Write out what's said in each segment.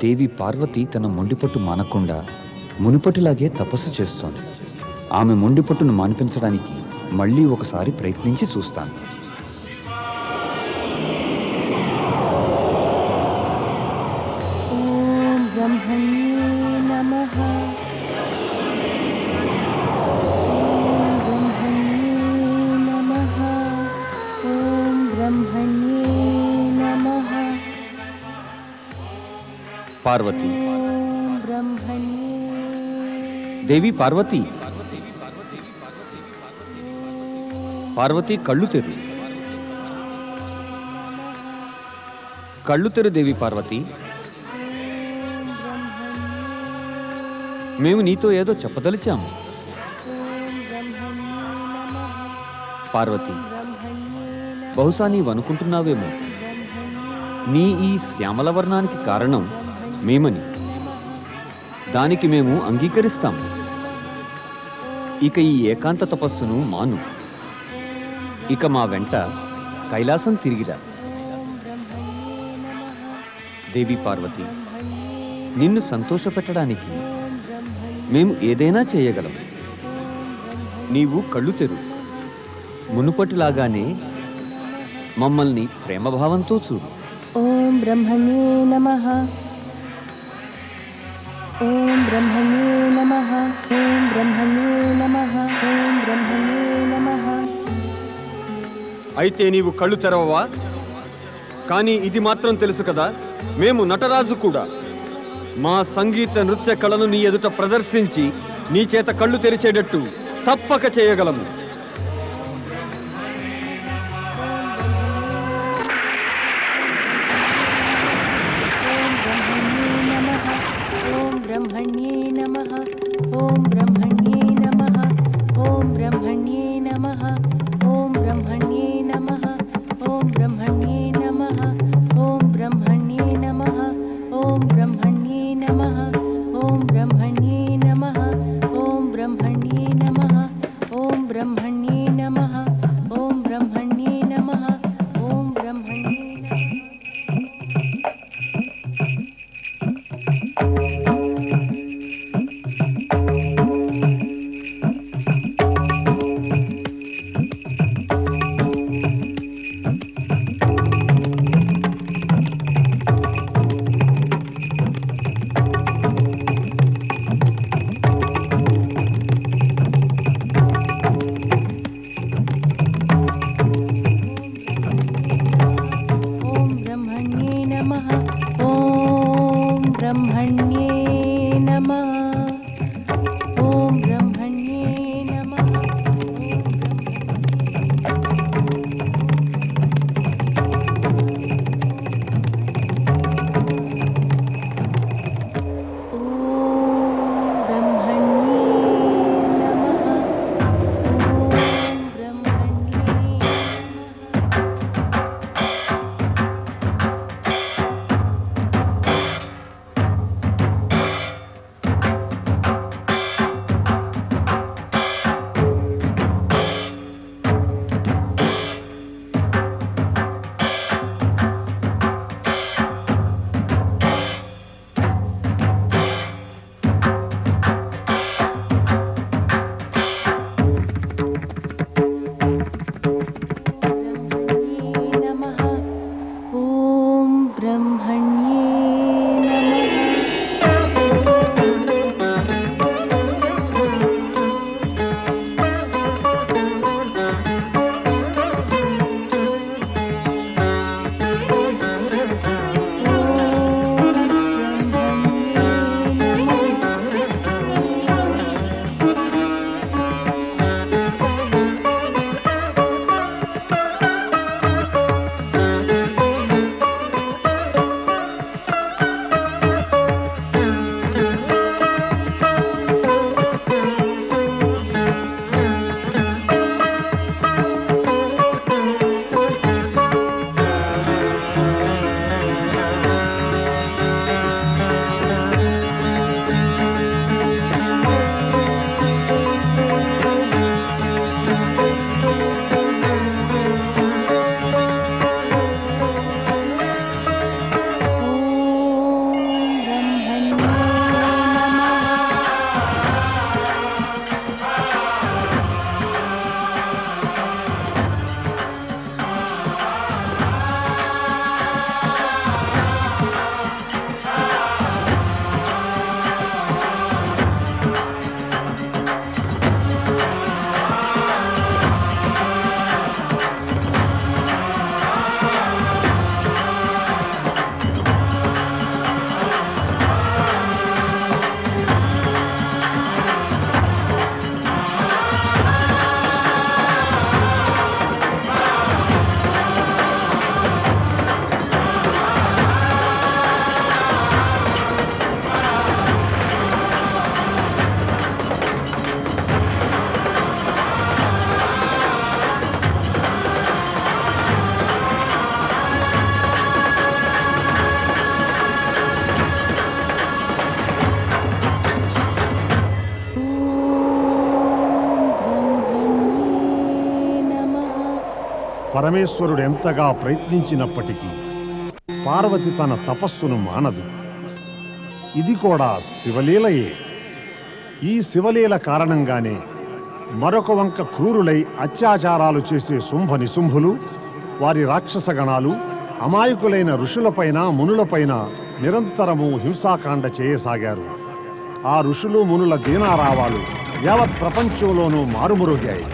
దేవి పార్వతి తన మొండిపట్టు మానకుండా మునుపటిలాగే తపస్సు చేస్తోంది. ఆమె మొండిపట్టును మాన్పించడానికి మళ్ళీ ఒకసారి ప్రయత్నించి చూస్తాను. ఓం బ్రహ్మణ్యే నమః. ఓం బ్రహ్మణ్యే నమః. ఓం బ్రహ్మణ్యే నమః. పార్వతి, ఓం బ్రహ్మణ్యే. దేవి పార్వతి, పార్వతి కళ్ళు తెరు. కళ్ళు తెరు దేవి పార్వతి. మేము నీతో ఏదో చెప్పదలిచాము. పార్వతి, బహుశా నీవనుకుంటున్నావేమో నీ ఈ శ్యామల వర్ణానికి కారణం మేమని. దానికి మేము అంగీకరిస్తాము. ఇక ఈ ఏకాంత తపస్సును మాను. ఇక మా వెంట కైలాసం తిరిగిరా. దేవి పార్వతి, నిన్ను సంతోషపెట్టడానికి మేము ఏదైనా చేయగలం. నీవు కళ్ళు తెరు. మునుపటిలాగానే మమ్మల్ని ప్రేమభావంతో చూడు. ఓం బ్రహ్మణ్యే నమః. ఓం బ్రహ్మణ్యే నమః. ఓం బ్రహ్మణ్యే నమః. ఓం బ్రహ్మణ్యే నమః. అయితే నీవు కళ్ళు తెరవవా? కానీ ఇది మాత్రం తెలుసు కదా, మేము నటరాజు కూడా. మా సంగీత నృత్య కళను నీ ఎదుట ప్రదర్శించి నీ చేత కళ్ళు తెరిచేటట్టు తప్పక చేయగలము. ఓం బ్రహ్మణ్యే నమః. ఓం బ్రహ్మణ్యే నమః. ఓం బ్రహ్మణ్యే నమః. ఓం బ్రహ్మణ్యే నమః. ఓం బ్రహ్మణ్యే నమః. ఓం బ్రహ్మణ్యే నమః. ఓం బ్రహ్మణ్యే నమః. ఓం బ్రహ్మణ్యే నమః. ఓం బ్రహ్మణ్యే నమః. ఓం బ్రహ్మణ్యే నమః. ఓం బ్రహ్మణ్యే నమః. ఓం బ్రహ్మణ్యే నమః. ఓం బ్రహ్మణ్యే నమః. ఓం బ్రహ్మణ్యే నమః. ఓం బ్రహ్మణ్యే నమః. ఓం బ్రహ్మణ్యే నమః. ఓం బ్రహ్మణ్యే నమః. పరమేశ్వరుడు ఎంతగా ప్రయత్నించినప్పటికీ పార్వతి తన తపస్సును మానదు. ఇది కూడా శివలీలయే. ఈ శివలీల కారణంగానే మరొక వంక క్రూరులై అత్యాచారాలు చేసే శుంభ నిశుంభులు, వారి రాక్షసగణాలు అమాయకులైన ఋషులపైన మునులపైన నిరంతరము హింసాకాండ చేయసాగారు. ఆ ఋషులు మునుల దీనారావాలు యావత్ ప్రపంచంలోనూ మారుమురుగాయి.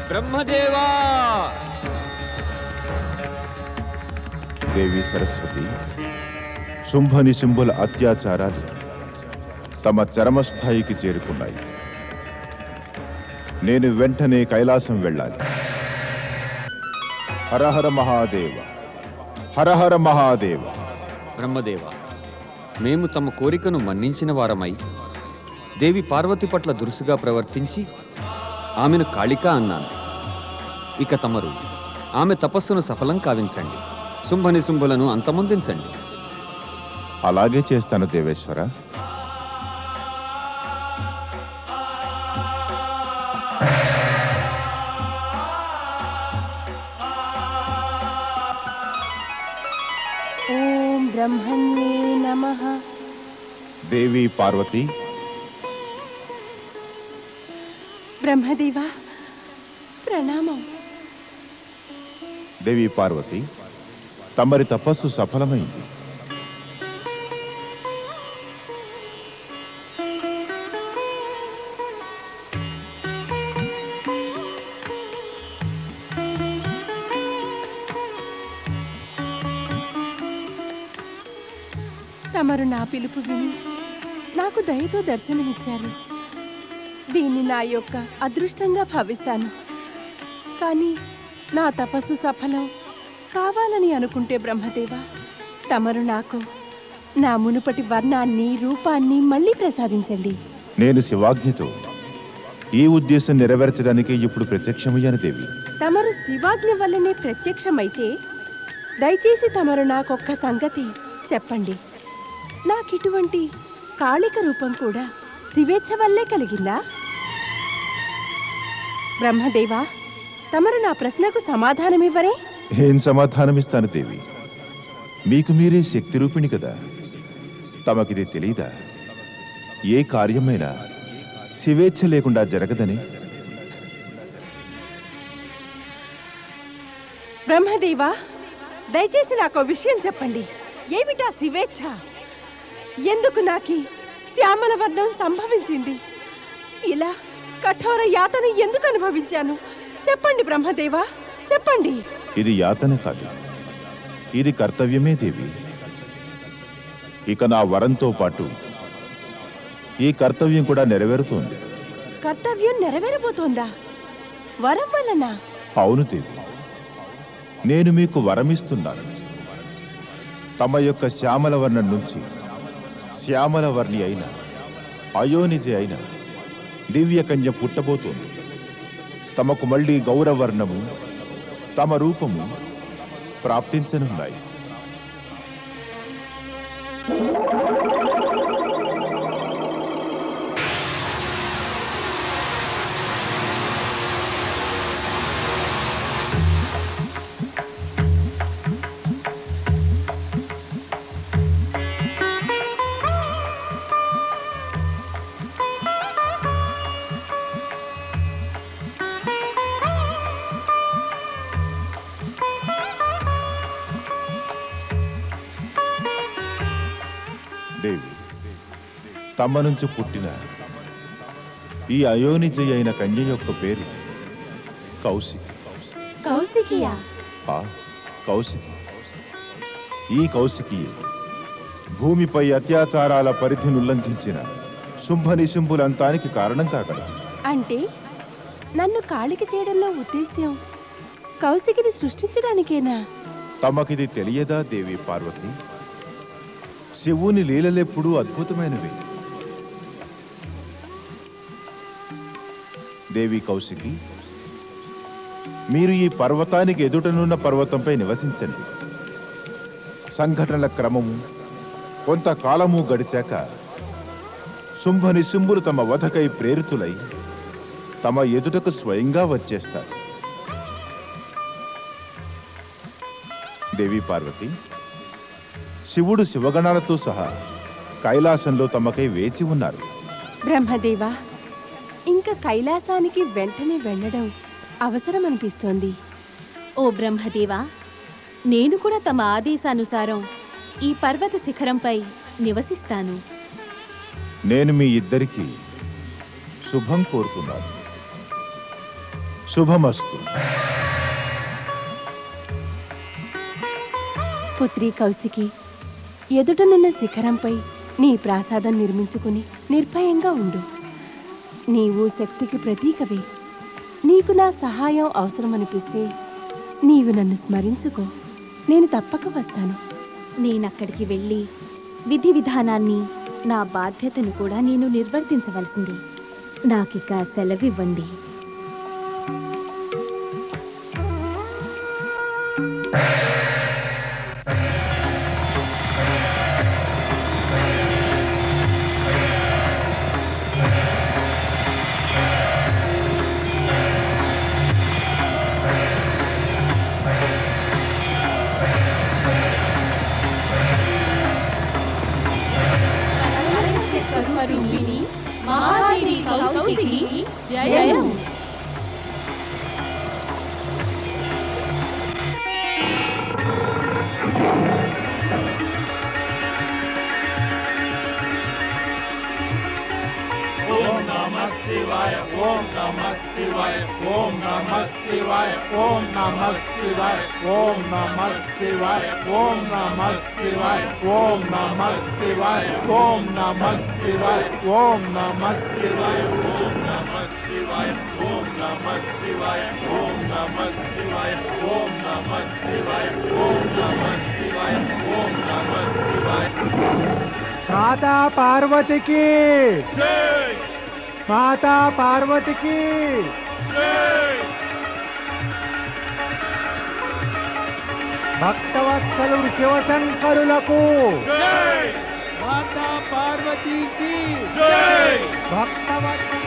బ్రహ్మదేవా! దేవి సరస్వతి, శుంభ నిశుంభుల అత్యాచారాలు తమ చరమస్థాయికి చేరుకున్నాయి. నేను వెంటనే కైలాసం వెళ్ళాలి. హరహర మహాదేవ, హరహర మహాదేవ. బ్రహ్మదేవ, మేము తమ కోరికను మన్నించిన వారమై దేవి పార్వతి పట్ల దురుసుగా ప్రవర్తించి ఆమెను కాళిక అన్నాను. ఇక తమరు ఆమె తపస్సును సఫలం కావించండి, శుంభ నిశుంభులను అంతమొందించండి. అలాగే చేస్తాను దేవేశ్వర. ఓం బ్రహ్మణ్యే నమః. దేవి పార్వతి, బ్రహ్మదేవా ప్రణామం. దేవి పార్వతి, తమరి తపస్సు సఫలమైంది. తమరు నా పిలుపు విని నాకు దయతో దర్శనమిచ్చారు. దీన్ని నా యొక్క అదృష్టంగా భావిస్తాను. కానీ నా తపస్సు సఫలం కావాలని అనుకుంటే బ్రహ్మదేవా, తమరు నాకు నా మునుపటి వర్ణాన్ని, రూపాన్ని మళ్ళీ ప్రసాదించండి. నేను శివాజ్ఞతో ఈ ఉద్దేశం నెరవేర్చడానికి ఇప్పుడు ప్రత్యక్షమయ్యాను దేవి. తమరు శివాజ్ఞ వల్లనే ప్రత్యక్షమైతే దయచేసి తమరు నాకొక్క సంగతి చెప్పండి. నాకిటువంటి కాళిక రూపం కూడా శివేచ్ఛ వల్లే కలిగిందా? బ్రహ్మదేవా, తమరు నా ప్రశ్నకు సమాధానమివ్వరే? ఏం సమాధానమిస్తాను దేవి? మీకు మీరే శక్తి రూపిణి కదా. తమకిది తెలీదా? ఏ కార్యమైనా శివేచ్ఛ లేకుండా జరగదని. బ్రహ్మదేవా, దయచేసి నాకు విషయం చెప్పండి. ఏమిటా శివేచ్ఛ? ఎందుకు నాకి శ్యామల వర్ణం సంభవించింది? ఇలా కఠోర యాతన ఎందుకు అనుభవించాను? చెప్పండి బ్రహ్మదేవా, చెప్పండి. ఇది యాతన కాదు, ఇది కర్తవ్యమే దేవి. ఇక నా వరంతో పాటు ఈ కర్తవ్యం కూడా నెరవేరుతోంది. కర్తవ్యం నెరవేరబోతోందా? వరం వలన? అవును దేవి, నేను మీకు వరమిస్తున్నాను. తమ యొక్క శ్యామల వర్ణం నుంచి శ్యామల వర్ణి అయిన అయోనిజి అయిన దివ్యకన్య పుట్టబోతోంది. తమకు మళ్ళీ గౌరవర్ణము, తమ రూపము ప్రాప్తించనున్నాయి. దేవి, తమ నుంచి పుట్టిన ఈ అయోనిజి అయిన కన్య యొక్క పేరు కౌశికి. కౌశికియా? కౌశికి. ఈ కౌశికి భూమిపై అత్యాచారాల పరిధిని ఉల్లంఘించిన శుంభ నిశుంభులంతానికి కారణం కాగలరు. అంటే నన్ను కాళిక చేయడంలో ఉద్దేశ్యం కౌశికిని సృష్టించడానికేనా? తమకిది తెలియదా దేవి పార్వతి? శివుని లీలలెప్పుడూ అద్భుతమైనవి. దేవి కౌశికి, మీరు ఈ పర్వతానికి ఎదుటనున్న పర్వతంపై నివసించండి. సంఘటనల క్రమము కొంతకాలము గడిచాక శుంభ నిశుంభులు తమ వధకై ప్రేరితులై తమ ఎదుటకు స్వయంగా వచ్చేస్తారు. దేవి పార్వతి, శివుడు శివగణాలతో సహా కైలాసంలో తమకై వేచి ఉన్నారు. బ్రహ్మదేవా, ఇంకా కైలాసానికి వెంటనే వెళ్ళడం అవసరమనిపిస్తోంది. ఓ బ్రహ్మదేవా, నేను కూడా తమ ఆదేశానుసారం ఈ పర్వత శిఖరంపై నివసిస్తాను. నేను మీ ఇద్దరికీ శుభం కోరుతున్నాను. శుభమస్తు. పుత్రి కౌశికి, ఎదుటనున్న శిఖరంపై నీ ప్రాసాదం నిర్మించుకుని నిర్భయంగా ఉండు. నీవు శక్తికి ప్రతీకవే. నీకు నా సహాయం అవసరమనిపిస్తే నీవు నన్ను స్మరించుకో. నేను తప్పక వస్తాను. నేనక్కడికి వెళ్ళి విధి విధానాన్ని, నా బాధ్యతను కూడా నేను నిర్వర్తించవలసింది. నాకిక సెలవివ్వండి. మహాదేవి కౌశికి జయం. ఓం నమః శివాయ, ఓం నమః శివాయ, ఓం నమః శివాయ, ఓం నమః శివాయ, ఓం నమః శివాయ, ఓం నమః శివాయ, ఓం నమః శివాయ, ఓం నమః శివాయ, ఓం నమః శివాయ, ఓం నమః శివాయ, ఓం నమః శివాయ, ఓం నమః శివాయ, ఓం నమః శివాయ, ఓం నమః శివాయ, ఓం నమః శివాయ. మాతా పార్వతికి జై, మాతా పార్వతికి జై. భక్తవత్సలుడు శివశంకరులకు జై, మాతా పార్వతికి జై. భక్తవత్సలు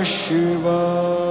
Shiva.